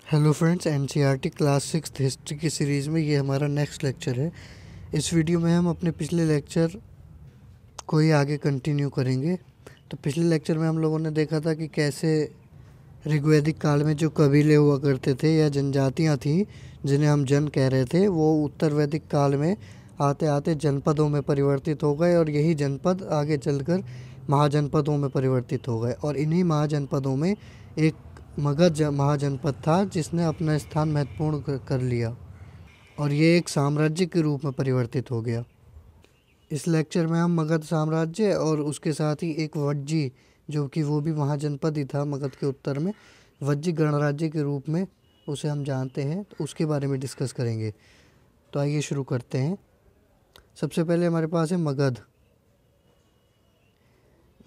Hello friends, NCERT class 6 history की series में ये हमारा नेक्स्ट लेक्चर है। इस वीडियो में हम अपने पिछले लेक्चर को ही आगे कंटिन्यू करेंगे। तो पिछले लेक्चर में हम लोगों ने देखा था कि कैसे ऋग्वैदिक काल में जो कबीले हुआ करते थे या जनजातियां थीं जिन्हें हम जन कह रहे थे, वो उत्तर वैदिक काल में आते आते जनपदों में परिवर्तित हो गए और यही जनपद आगे चलकर महाजनपदों में परिवर्तित हो गए। और इन्हीं महाजनपदों में एक मगध महाजनपद था जिसने अपना स्थान महत्वपूर्ण कर लिया और ये एक साम्राज्य के रूप में परिवर्तित हो गया। इस लेक्चर में हम मगध साम्राज्य और उसके साथ ही एक वज्जी, जो कि वो भी महाजनपद ही था मगध के उत्तर में, वज्जी गणराज्य के रूप में उसे हम जानते हैं, तो उसके बारे में डिस्कस करेंगे। तो आइए शुरू करते हैं। सबसे पहले हमारे पास है मगध।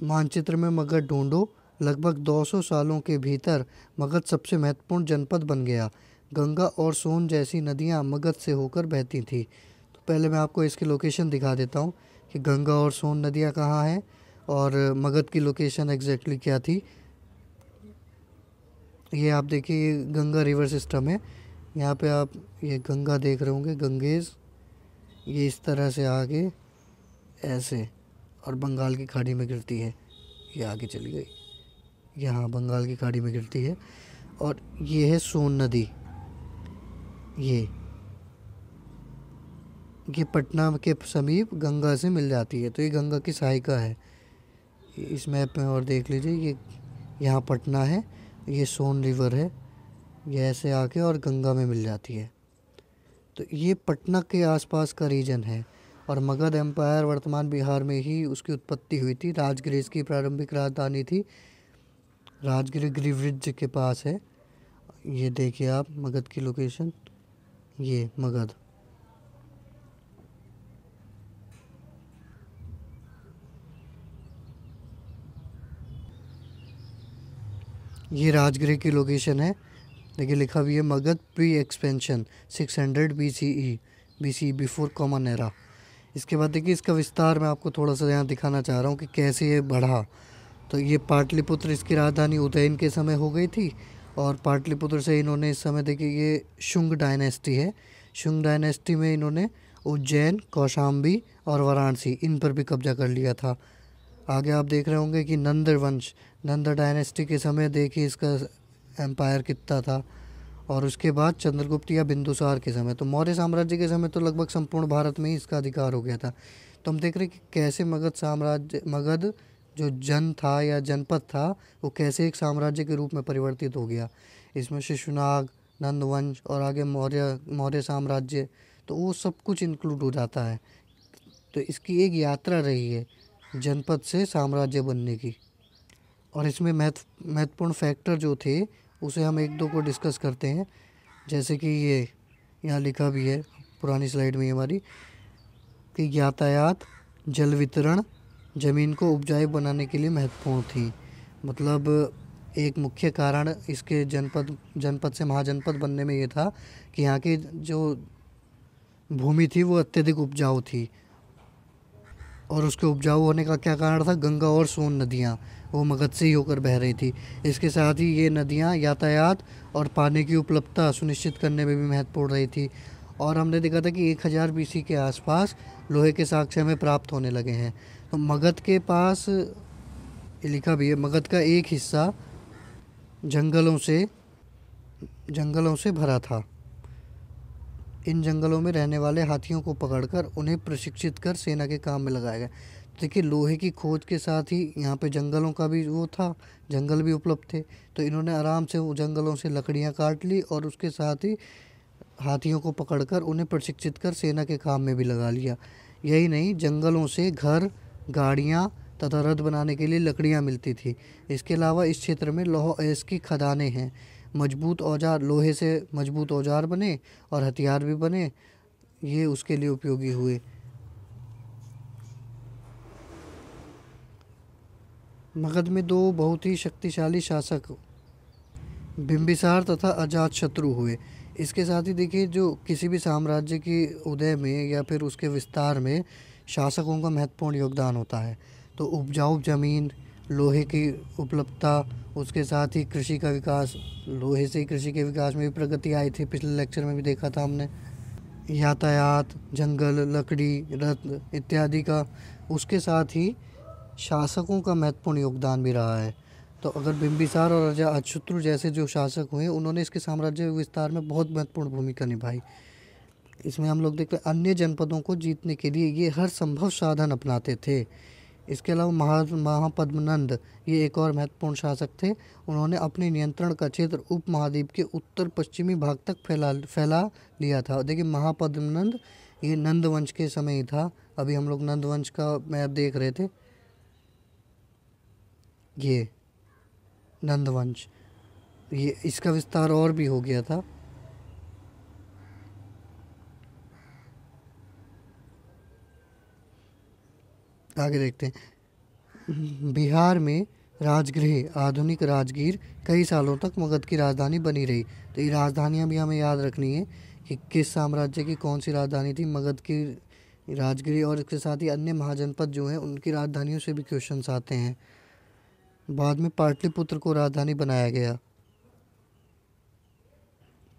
मानचित्र में मगध ढूंढो। लगभग 200 सालों के भीतर मगध सबसे महत्वपूर्ण जनपद बन गया। गंगा और सोन जैसी नदियां मगध से होकर बहती थीं। तो पहले मैं आपको इसकी लोकेशन दिखा देता हूं कि गंगा और सोन नदियां कहाँ हैं और मगध की लोकेशन एग्जैक्टली क्या थी। ये आप देखिए, ये गंगा रिवर सिस्टम है। यहाँ पे आप ये गंगा देख रहे होंगे, गंगेज। ये इस तरह से आगे ऐसे और बंगाल की खाड़ी में गिरती है। ये आगे चली गई, यहाँ बंगाल की खाड़ी में गिरती है। और ये है सोन नदी। ये पटना के समीप गंगा से मिल जाती है, तो ये गंगा की सहायिका है। इस मैप में और देख लीजिए, ये यहाँ पटना है, ये सोन रिवर है, ये ऐसे आके और गंगा में मिल जाती है। तो ये पटना के आसपास का रीजन है। और मगध एम्पायर वर्तमान बिहार में ही उसकी उत्पत्ति हुई थी। राजगृह इसकी प्रारंभिक राजधानी थी। राजगृह गिरिवृज के पास है। ये देखिए आप मगध की लोकेशन, ये मगध। ये राजगृह की लोकेशन है। देखिए लिखा भी है Magadh pre expansion 600 BCE before common era. इसके बाद देखिए इसका विस्तार मैं आपको थोड़ा सा यहाँ दिखाना चाह रहा हूँ कि कैसे ये बढ़ा। तो ये पाटलिपुत्र इसकी राजधानी उदयन के समय हो गई थी और पाटलिपुत्र से इन्होंने इस समय देखिए ये शुंग डायनेस्टी है। शुंग डायनेस्टी में इन्होंने उज्जैन, कौशाम्बी और वाराणसी इन पर भी कब्जा कर लिया था। आगे आप देख रहे होंगे कि नंद वंश, नंद डायनेस्टी के समय देखिए इसका एम्पायर कितना था। और उसके बाद चंद्रगुप्त या बिंदुसार के समय, तो मौर्य साम्राज्य के समय तो लगभग संपूर्ण भारत में ही इसका अधिकार हो गया था। तो हम देख रहे हैं कि कैसे मगध जो जन था या जनपद था, वो कैसे एक साम्राज्य के रूप में परिवर्तित हो गया। इसमें शिशुनाग, नंदवंश और आगे मौर्य साम्राज्य, तो वो सब कुछ इंक्लूड हो जाता है। तो इसकी एक यात्रा रही है जनपद से साम्राज्य बनने की। और इसमें महत्वपूर्ण फैक्टर जो थे उसे हम एक दो को डिस्कस करते हैं। जैसे कि ये यहाँ लिखा भी है पुरानी स्लाइड में हमारी कि यातायात, जल वितरण ज़मीन को उपजाऊ बनाने के लिए महत्वपूर्ण थी। मतलब एक मुख्य कारण इसके जनपद से महाजनपद बनने में ये था कि यहाँ की जो भूमि थी वो अत्यधिक उपजाऊ थी। और उसके उपजाऊ होने का क्या कारण था? गंगा और सोन नदियाँ वो मगध से ही होकर बह रही थी। इसके साथ ही ये नदियाँ यातायात और पानी की उपलब्धता सुनिश्चित करने में भी महत्वपूर्ण रही थी। और हमने देखा था कि 1000 BC के आसपास लोहे के साक्ष्य हमें प्राप्त होने लगे हैं। तो मगध के पास, ये लिखा भी है, मगध का एक हिस्सा जंगलों से भरा था। इन जंगलों में रहने वाले हाथियों को पकड़कर उन्हें प्रशिक्षित कर सेना के काम में लगाया गया। देखिए लोहे की खोज के साथ ही यहाँ पे जंगलों का भी वो था, जंगल भी उपलब्ध थे। तो इन्होंने आराम से वो जंगलों से लकड़ियाँ काट ली और उसके साथ ही हाथियों को पकड़कर उन्हें प्रशिक्षित कर सेना के काम में भी लगा लिया। यही नहीं, जंगलों से घर, गाड़ियाँ तथा रथ बनाने के लिए लकड़ियाँ मिलती थी। इसके अलावा इस क्षेत्र में लौह अयस्क की खदानें हैं। मजबूत औजार, लोहे से मजबूत औजार बने और हथियार भी बने, ये उसके लिए उपयोगी हुए। मगध में दो बहुत ही शक्तिशाली शासक बिंबिसार तथा अजातशत्रु हुए। इसके साथ ही देखिए जो किसी भी साम्राज्य की उदय में या फिर उसके विस्तार में शासकों का महत्वपूर्ण योगदान होता है। तो उपजाऊ जमीन, लोहे की उपलब्धता, उसके साथ ही कृषि का विकास, लोहे से ही कृषि के विकास में भी प्रगति आई थी, पिछले लेक्चर में भी देखा था हमने। यातायात, जंगल, लकड़ी, रत्न इत्यादि का, उसके साथ ही शासकों का महत्वपूर्ण योगदान भी रहा है। तो अगर बिंबिसार और राजा अछुत्रु जैसे जो शासक हुए, उन्होंने इसके साम्राज्य विस्तार में बहुत महत्वपूर्ण भूमिका निभाई। इसमें हम लोग देखते हैं अन्य जनपदों को जीतने के लिए ये हर संभव साधन अपनाते थे। इसके अलावा महापद्मनंद ये एक और महत्वपूर्ण शासक थे। उन्होंने अपने नियंत्रण का क्षेत्र उपमहाद्वीप के उत्तर पश्चिमी भाग तक फैला लिया था। देखिए महापद्मनंद ये नंद वंश के समय ही था। अभी हम लोग नंद वंश का मैप देख रहे थे, ये नंद वंश, ये इसका विस्तार और भी हो गया था। आगे देखते हैं। बिहार में राजगृह आधुनिक राजगीर कई सालों तक मगध की राजधानी बनी रही। तो ये राजधानियाँ भी हमें याद रखनी है कि किस साम्राज्य की कौन सी राजधानी थी। मगध की राजगृह और इसके साथ ही अन्य महाजनपद जो हैं उनकी राजधानियों से भी क्वेश्चंस आते हैं। बाद में पाटलिपुत्र को राजधानी बनाया गया।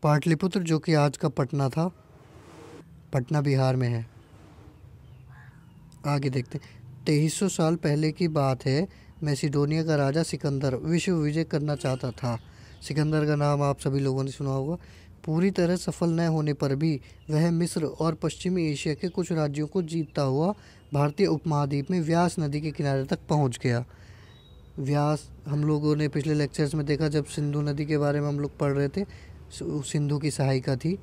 पाटलिपुत्र जो कि आज का पटना था, पटना बिहार में है। आगे देखते हैं। 2300 साल पहले की बात है। मैसिडोनिया का राजा सिकंदर विश्व विजय करना चाहता था। सिकंदर का नाम आप सभी लोगों ने सुना होगा। पूरी तरह सफल न होने पर भी वह मिस्र और पश्चिमी एशिया के कुछ राज्यों को जीतता हुआ भारतीय उपमहाद्वीप में व्यास नदी के किनारे तक पहुंच गया। व्यास हम लोगों ने पिछले लेक्चर्स में देखा, जब सिंधु नदी के बारे में हम लोग पढ़ रहे थे, सिंधु की सहायिका थी।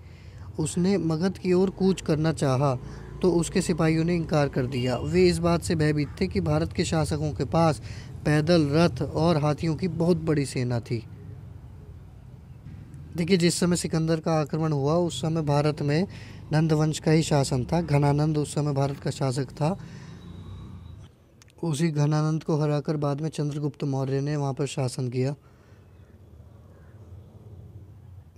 उसने मगध की ओर कूच करना चाहा तो उसके सिपाहियों ने इनकार कर दिया। वे इस बात से भयभीत थे कि भारत के शासकों के पास पैदल, रथ और हाथियों की बहुत बड़ी सेना थी। देखिए जिस समय सिकंदर का आक्रमण हुआ उस समय भारत में नंद वंश का ही शासन था। घनानंद उस समय भारत का शासक था। उसी घनानंद को हराकर बाद में चंद्रगुप्त मौर्य ने वहाँ पर शासन किया।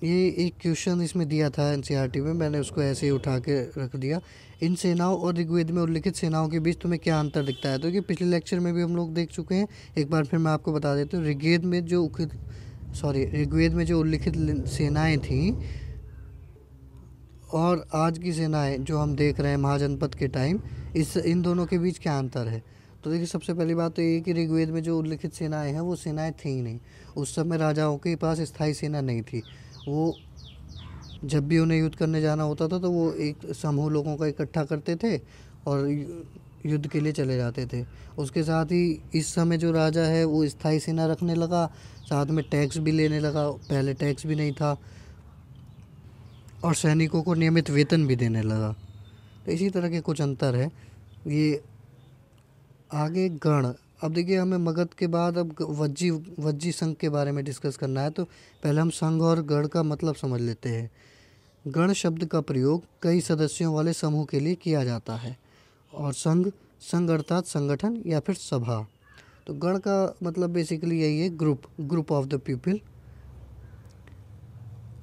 ये एक क्वेश्चन इसमें दिया था एनसीईआरटी में, मैंने उसको ऐसे ही उठा के रख दिया। इन सेनाओं और ऋग्वेद में उल्लिखित सेनाओं के बीच तुम्हें क्या अंतर दिखता है? तो ये पिछले लेक्चर में भी हम लोग देख चुके हैं। एक बार फिर मैं आपको बता देता हूँ। ऋग्वेद में जो उल्लिखित सेनाएं थीं और आज की सेनाएं जो हम देख रहे हैं महाजनपद के टाइम, इन दोनों के बीच क्या अंतर है? तो देखिए सबसे पहली बात तो ये कि ऋग्वेद में जो उल्लिखित सेनाएं हैं वो सेनाएं थी ही नहीं। उस समय राजाओं के पास स्थायी सेना नहीं थी। वो जब भी उन्हें युद्ध करने जाना होता था तो वो एक समूह लोगों का इकट्ठा करते थे और युद्ध के लिए चले जाते थे। उसके साथ ही इस समय जो राजा है वो स्थायी सेना रखने लगा, साथ में टैक्स भी लेने लगा। पहले टैक्स भी नहीं था और सैनिकों को नियमित वेतन भी देने लगा। तो इसी तरह के कुछ अंतर है ये। आगे गण। अब देखिए हमें मगध के बाद अब वज्जी संघ के बारे में डिस्कस करना है। तो पहले हम संघ और गण का मतलब समझ लेते हैं। गण शब्द का प्रयोग कई सदस्यों वाले समूह के लिए किया जाता है और संघ अर्थात संगठन या फिर सभा। तो गण का मतलब बेसिकली यही है, group of the people.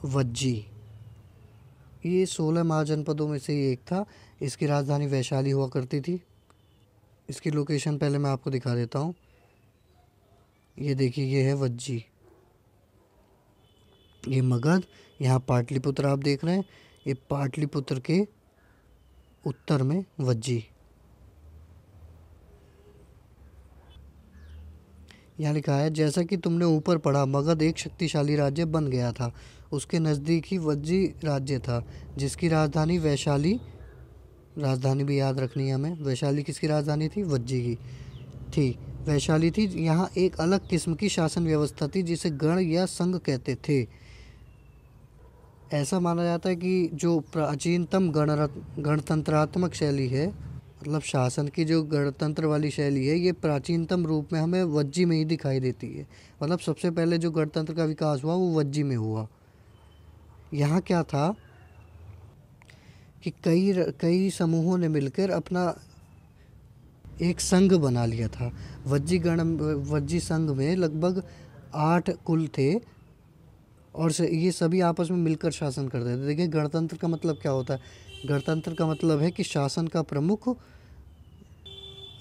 Vajji ये 16 महाजनपदों में से ही एक था। इसकी राजधानी वैशाली हुआ करती थी। इसकी लोकेशन पहले मैं आपको दिखा देता हूँ। ये देखिए ये है वज्जी, ये मगध, यहाँ पाटलिपुत्र आप देख रहे हैं। ये पाटलिपुत्र के उत्तर में वज्जी। यहाँ लिखा है जैसा कि तुमने ऊपर पढ़ा, मगध एक शक्तिशाली राज्य बन गया था। उसके नज़दीक ही वज्जी राज्य था जिसकी राजधानी वैशाली, राजधानी भी याद रखनी है हमें। वैशाली किसकी राजधानी थी? वज्जी की थी, वैशाली थी। यहाँ एक अलग किस्म की शासन व्यवस्था थी जिसे गण या संघ कहते थे। ऐसा माना जाता है कि जो प्राचीनतम गणतंत्रात्मक शैली है, मतलब शासन की जो गणतंत्र वाली शैली है, ये प्राचीनतम रूप में हमें वज्जी में ही दिखाई देती है। मतलब सबसे पहले जो गणतंत्र का विकास हुआ वो वज्जी में हुआ। यहाँ क्या था कि कई समूहों ने मिलकर अपना एक संघ बना लिया था। वज्जी संघ में लगभग 8 कुल थे और ये सभी आपस में मिलकर शासन करते थे। देखिए गणतंत्र का मतलब क्या होता है? गणतंत्र का मतलब है कि शासन का प्रमुख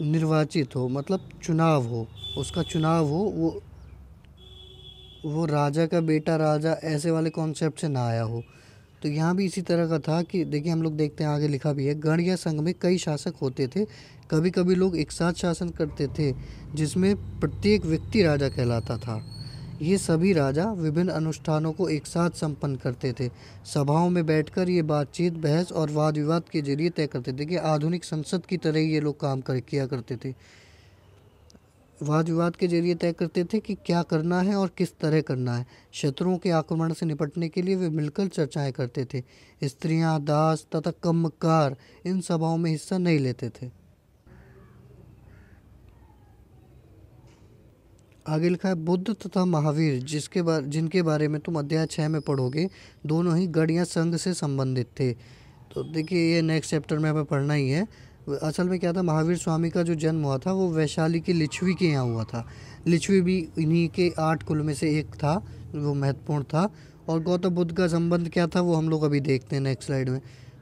निर्वाचित हो, मतलब चुनाव हो, उसका चुनाव हो, वो राजा का बेटा राजा ऐसे वाले कॉन्सेप्ट से ना आया हो। तो यहाँ भी इसी तरह का था कि देखिए हम लोग देखते हैं आगे लिखा भी है, गण या संघ में कई शासक होते थे। कभी कभी लोग एक साथ शासन करते थे जिसमें प्रत्येक व्यक्ति राजा कहलाता था। ये सभी राजा विभिन्न अनुष्ठानों को एक साथ संपन्न करते थे। सभाओं में बैठकर ये बातचीत, बहस और वाद विवाद के जरिए तय करते थे कि आधुनिक संसद की तरह ही ये लोग काम किया करते थे। वाद विवाद के जरिए तय करते थे कि क्या करना है और किस तरह करना है। शत्रुओं के आक्रमण से निपटने के लिए वे मिलकर चर्चाएं करते थे। स्त्रियां, दास तथा कम्मकार इन सभाओं में हिस्सा नहीं लेते थे। आगे लिखा है, बुद्ध तथा महावीर जिनके बारे में तुम अध्याय 6 में पढ़ोगे, दोनों ही गण या संघ से संबंधित थे। तो देखिए ये नेक्स्ट चैप्टर में हमें पढ़ना ही है। असल में क्या था, महावीर स्वामी का जो जन्म हुआ था वो वैशाली की लिच्छवी के यहाँ हुआ था। लिच्छवी भी इन्हीं के 8 कुल में से एक था, वो महत्वपूर्ण था। और गौतम बुद्ध का संबंध क्या था वो हम लोग अभी देखते हैं नेक्स्ट स्लाइड में।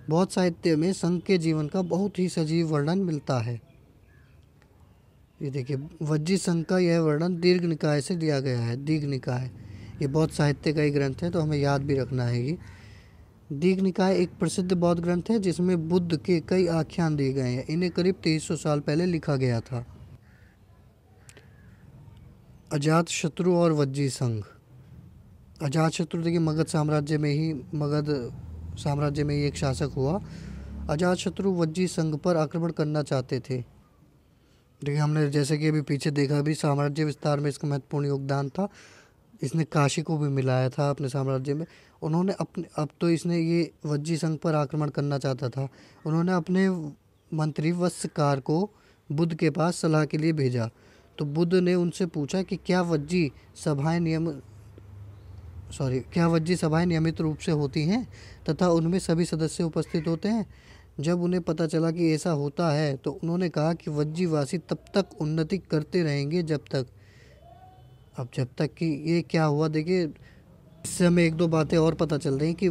बौद्ध साहित्य में संघ के जीवन का बहुत ही सजीव वर्णन मिलता है। ये देखिए, वज्जी संघ का यह वर्णन दीर्घ निकाय से दिया गया है। दीर्घ निकाय ये बौद्ध साहित्य का ही ग्रंथ है, तो हमें याद भी रखना है। ये दीर्घ निकाय एक प्रसिद्ध बौद्ध ग्रंथ है जिसमें बुद्ध के कई आख्यान दिए गए हैं। इन्हें करीब 2300 साल पहले लिखा गया था। अजात शत्रु और वज्जी संघ। अजात शत्रु देखिए मगध साम्राज्य में ही एक शासक हुआ। अजात शत्रु वज्जी संघ पर आक्रमण करना चाहते थे। देखिए हमने जैसे कि अभी पीछे देखा भी, साम्राज्य विस्तार में इसका महत्वपूर्ण योगदान था। इसने काशी को भी मिलाया था अपने साम्राज्य में। उन्होंने इसने ये वज्जी संघ पर आक्रमण करना चाहता था। उन्होंने अपने मंत्री वत्सकार को बुद्ध के पास सलाह के लिए भेजा। तो बुद्ध ने उनसे पूछा कि क्या वज्जी सभाएं नियमित रूप से होती हैं तथा उनमें सभी सदस्य उपस्थित होते हैं। जब उन्हें पता चला कि ऐसा होता है तो उन्होंने कहा कि वज्जीवासी तब तक उन्नति करते रहेंगे जब तक कि ये क्या हुआ। देखिए इससे हमें एक दो बातें और पता चल रही कि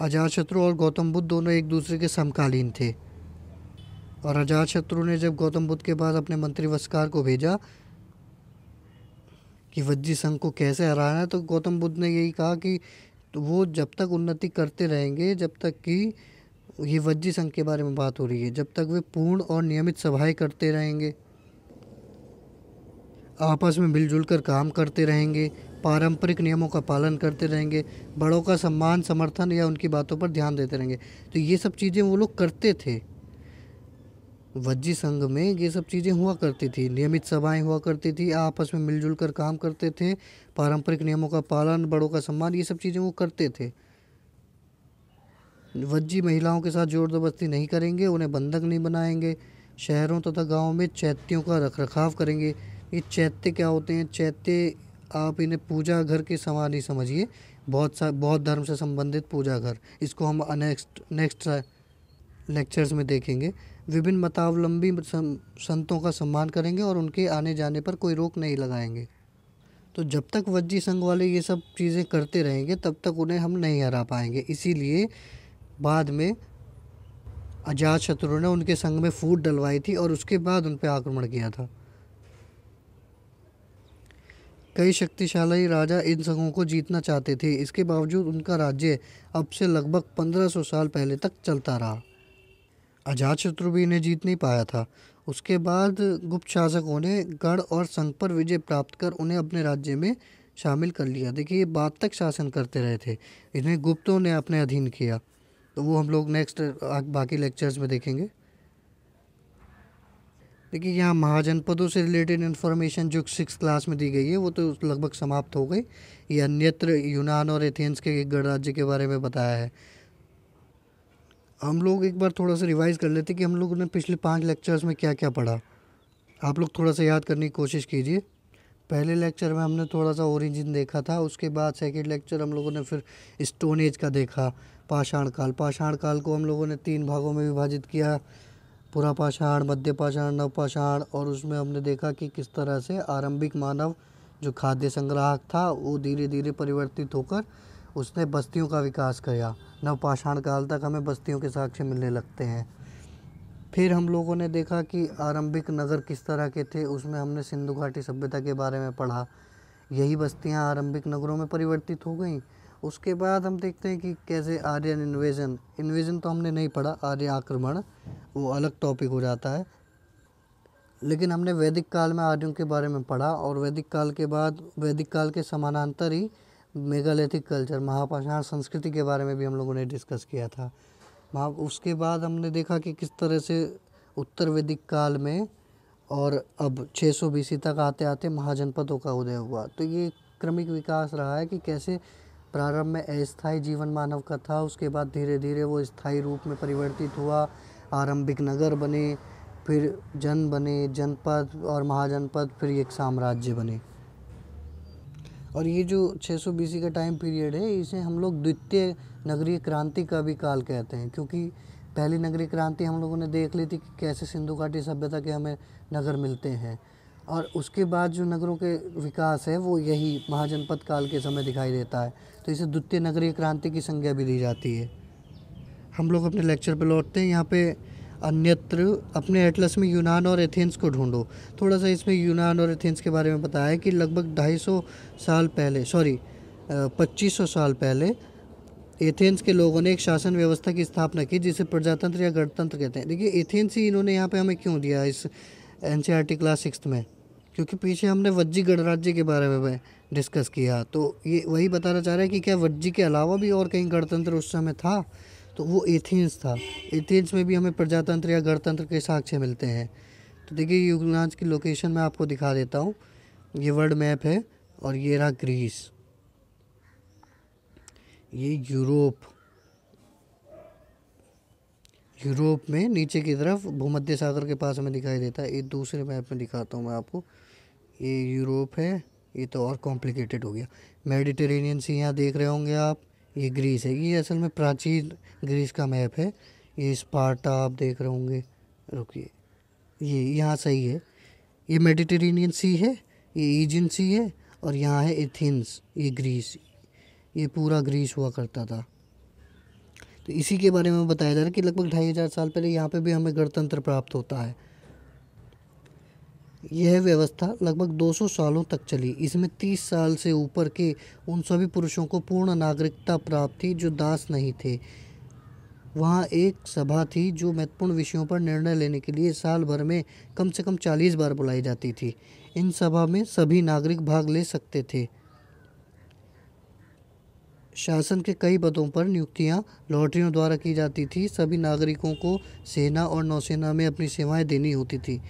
अजातशत्रु और गौतम बुद्ध दोनों एक दूसरे के समकालीन थे। और अजातशत्रु ने जब गौतम बुद्ध के पास अपने मंत्री वस्कार को भेजा कि वज्जी संघ को कैसे हराना है, तो गौतम बुद्ध ने यही कहा कि तो वो जब तक उन्नति करते रहेंगे, जब तक कि ये वज्जी संघ के बारे में बात हो रही है, जब तक वे पूर्ण और नियमित सभाएं करते रहेंगे, आपस में मिलजुल कर काम करते रहेंगे, पारंपरिक नियमों का पालन करते रहेंगे, बड़ों का सम्मान, समर्थन या उनकी बातों पर ध्यान देते रहेंगे। तो ये सब चीज़ें वो लोग करते थे। वज्जी संघ में ये सब चीज़ें हुआ करती थी, नियमित सभाएं हुआ करती थी, आपस में मिलजुल कर काम करते थे, पारंपरिक नियमों का पालन, बड़ों का सम्मान, ये सब चीज़ें वो करते थे। वज्जी महिलाओं के साथ जोर जबरदस्ती नहीं करेंगे, उन्हें बंधक नहीं बनाएंगे, शहरों तथा गाँव में चैत्यों का रखरखाव करेंगे। ये चैत्य क्या होते हैं? चैत्य आप इन्हें पूजा घर के समान ही समझिए, बौद्ध धर्म से संबंधित पूजा घर। इसको हम नेक्स्ट लेक्चर्स में देखेंगे। विभिन्न मतावलंबी संतों का सम्मान करेंगे और उनके आने जाने पर कोई रोक नहीं लगाएंगे। तो जब तक वज्जी संघ वाले ये सब चीज़ें करते रहेंगे तब तक उन्हें हम नहीं हरा पाएंगे। इसीलिए बाद में अजातशत्रु ने उनके संघ में फूट डलवाई थी और उसके बाद उन पर आक्रमण किया था। कई शक्तिशाली राजा इन संघों को जीतना चाहते थे, इसके बावजूद उनका राज्य अब से लगभग 1500 साल पहले तक चलता रहा। अजातशत्रु भी इन्हें जीत नहीं पाया था। उसके बाद गुप्त शासकों ने गढ़ और संघ पर विजय प्राप्त कर उन्हें अपने राज्य में शामिल कर लिया। देखिए ये बाद तक शासन करते रहे थे, इन्हें गुप्तों ने अपने अधीन किया। तो वो हम लोग नेक्स्ट बाकी लेक्चर्स में देखेंगे। देखिए यहाँ महाजनपदों से रिलेटेड इन्फॉर्मेशन जो 6 क्लास में दी गई है वो तो लगभग समाप्त हो गई। ये अन्यत्र यूनान और एथेंस के गणराज्य के बारे में बताया है। हम लोग एक बार थोड़ा सा रिवाइज़ कर लेते कि हम लोगों ने पिछले 5 लेक्चर्स में क्या क्या पढ़ा। आप लोग थोड़ा सा याद करने की कोशिश कीजिए। पहले लेक्चर में हमने थोड़ा सा ओरिजिन देखा था, उसके बाद सेकंड लेक्चर हम लोगों ने फिर स्टोन एज का देखा, पाषाण काल को हम लोगों ने 3 भागों में विभाजित किया, पुरा पाषाण, मध्य पाषाण, नव पाषाण। और उसमें हमने देखा कि किस तरह से आरंभिक मानव जो खाद्य संग्राहक था वो धीरे धीरे परिवर्तित होकर उसने बस्तियों का विकास किया। नवपाषाण काल तक हमें बस्तियों के साक्ष्य मिलने लगते हैं। फिर हम लोगों ने देखा कि आरंभिक नगर किस तरह के थे, उसमें हमने सिंधु घाटी सभ्यता के बारे में पढ़ा। यही बस्तियां आरंभिक नगरों में परिवर्तित हो गईं। उसके बाद हम देखते हैं कि कैसे आर्यन इन्वेजन तो हमने नहीं पढ़ा, आर्य आक्रमण वो अलग टॉपिक हो जाता है। लेकिन हमने वैदिक काल में आर्यों के बारे में पढ़ा, और वैदिक काल के बाद वैदिक काल के समानांतर ही मेगालिथिक कल्चर, महापाषाण संस्कृति के बारे में भी हम लोगों ने डिस्कस किया था। उसके बाद हमने देखा कि किस तरह से उत्तर वैदिक काल में और अब 600 BC तक आते आते महाजनपदों का उदय हुआ। तो ये क्रमिक विकास रहा है कि कैसे प्रारंभ में अस्थायी जीवन मानव का था, उसके बाद धीरे धीरे वो स्थायी रूप में परिवर्तित हुआ, आरंभिक नगर बने, फिर बने, जनपद और महाजनपद, फिर एक साम्राज्य बने। और ये जो 600 BC का टाइम पीरियड है, इसे हम लोग द्वितीय नगरीय क्रांति का भी काल कहते हैं, क्योंकि पहली नगरीय क्रांति हम लोगों ने देख ली थी कि कैसे सिंधु घाटी सभ्यता के हमें नगर मिलते हैं, और उसके बाद जो नगरों के विकास है वो यही महाजनपद काल के समय दिखाई देता है। तो इसे द्वितीय नगरीय क्रांति की संज्ञा भी दी जाती है। हम लोग अपने लेक्चर पे लौटते हैं। यहाँ पे अन्यत्र अपने एटलस में यूनान और एथेंस को ढूंढो। थोड़ा सा इसमें यूनान और एथेंस के बारे में बताया है कि लगभग 250 साल पहले 2500 साल पहले एथेंस के लोगों ने एक शासन व्यवस्था की स्थापना की, जिसे प्रजातंत्र या गणतंत्र कहते हैं। देखिए एथेंस ही इन्होंने यहाँ पे हमें क्यों दिया इस NCERT क्लास 6 में, क्योंकि पीछे हमने वज्जी गणराज्य के बारे में डिस्कस किया, तो ये वही बताना चाह रहा है कि क्या वज्जी के अलावा भी और कहीं गणतंत्र उस समय था, तो वो एथेंस था। एथेंस में भी हमें प्रजातंत्र या गणतंत्र के साक्ष्य मिलते हैं। तो देखिए यूनान की लोकेशन मैं आपको दिखा देता हूँ। ये वर्ल्ड मैप है, और ये रहा ग्रीस, ये यूरोप में नीचे की तरफ भूमध्य सागर के पास हमें दिखाई देता है। ये दूसरे मैप में दिखाता हूँ मैं आपको। ये यूरोप है, ये तो और कॉम्प्लिकेटेड हो गया। मेडिटेरेनियन सी यहाँ देख रहे होंगे आप, ये ग्रीस है। ये असल में प्राचीन ग्रीस का मैप है। ये स्पार्टा आप देख रहे होंगे, रुकिए, ये यहाँ सही है। ये मेडिटेरेनियन सी है, ये ईजियन सी है, और यहाँ है एथेंस, ये ग्रीस। ये पूरा ग्रीस हुआ करता था। तो इसी के बारे में बताया जा रहा है कि लगभग 2500 साल पहले यहाँ पे भी हमें गणतंत्र प्राप्त होता है। यह व्यवस्था लगभग 200 सालों तक चली। इसमें 30 साल से ऊपर के उन सभी पुरुषों को पूर्ण नागरिकता प्राप्त थी जो दास नहीं थे। वहाँ एक सभा थी जो महत्वपूर्ण विषयों पर निर्णय लेने के लिए साल भर में कम से कम 40 बार बुलाई जाती थी। इन सभा में सभी नागरिक भाग ले सकते थे। शासन के कई पदों पर नियुक्तियां लॉटरियों द्वारा की जाती थी। सभी नागरिकों को सेना और नौसेना में अपनी सेवाएं देनी होती थी।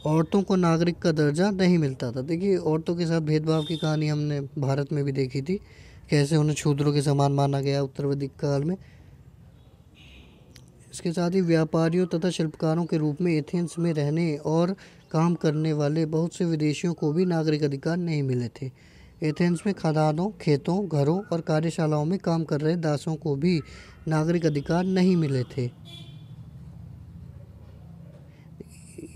औरतों को नागरिक का दर्जा नहीं मिलता था। देखिए औरतों के साथ भेदभाव की कहानी हमने भारत में भी देखी थी, कैसे उन्हें शूद्रों के समान माना गया उत्तर वैदिक काल में। इसके साथ ही व्यापारियों तथा शिल्पकारों के रूप में एथेंस में रहने और काम करने वाले बहुत से विदेशियों को भी नागरिक अधिकार नहीं मिले थे। एथेंस में खदानों, खेतों, घरों और कार्यशालाओं में काम कर रहे दासों को भी नागरिक अधिकार नहीं मिले थे।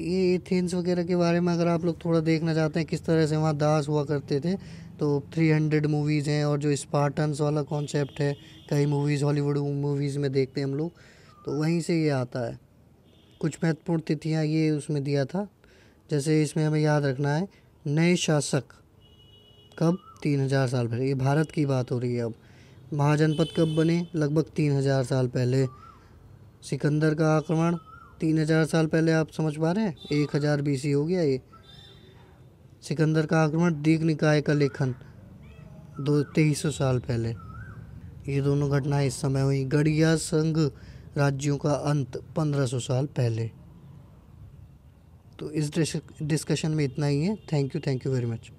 ये एथेंस वगैरह के बारे में अगर आप लोग थोड़ा देखना चाहते हैं किस तरह से वहाँ दास हुआ करते थे, तो 300 मूवीज़ हैं, और जो स्पार्टन्स वाला कॉन्सेप्ट है कई मूवीज़, हॉलीवुड मूवीज़ में देखते हैं हम लोग, तो वहीं से ये आता है। कुछ महत्वपूर्ण तिथियाँ ये उसमें दिया था, जैसे इसमें हमें याद रखना है नए शासक कब, 3000 साल पहले। ये भारत की बात हो रही है। अब महाजनपद कब बने, लगभग 3000 साल पहले। सिकंदर का आक्रमण 3000 साल पहले, आप समझ पा रहे हैं, 1000 BC हो गया ये। सिकंदर का आक्रमण, दीघ निकाय का लेखन 2300 साल पहले। ये दोनों घटनाएं इस समय हुई। गढ़िया संघ राज्यों का अंत 1500 साल पहले। तो इस डिस्कशन में इतना ही है। Thank you very much.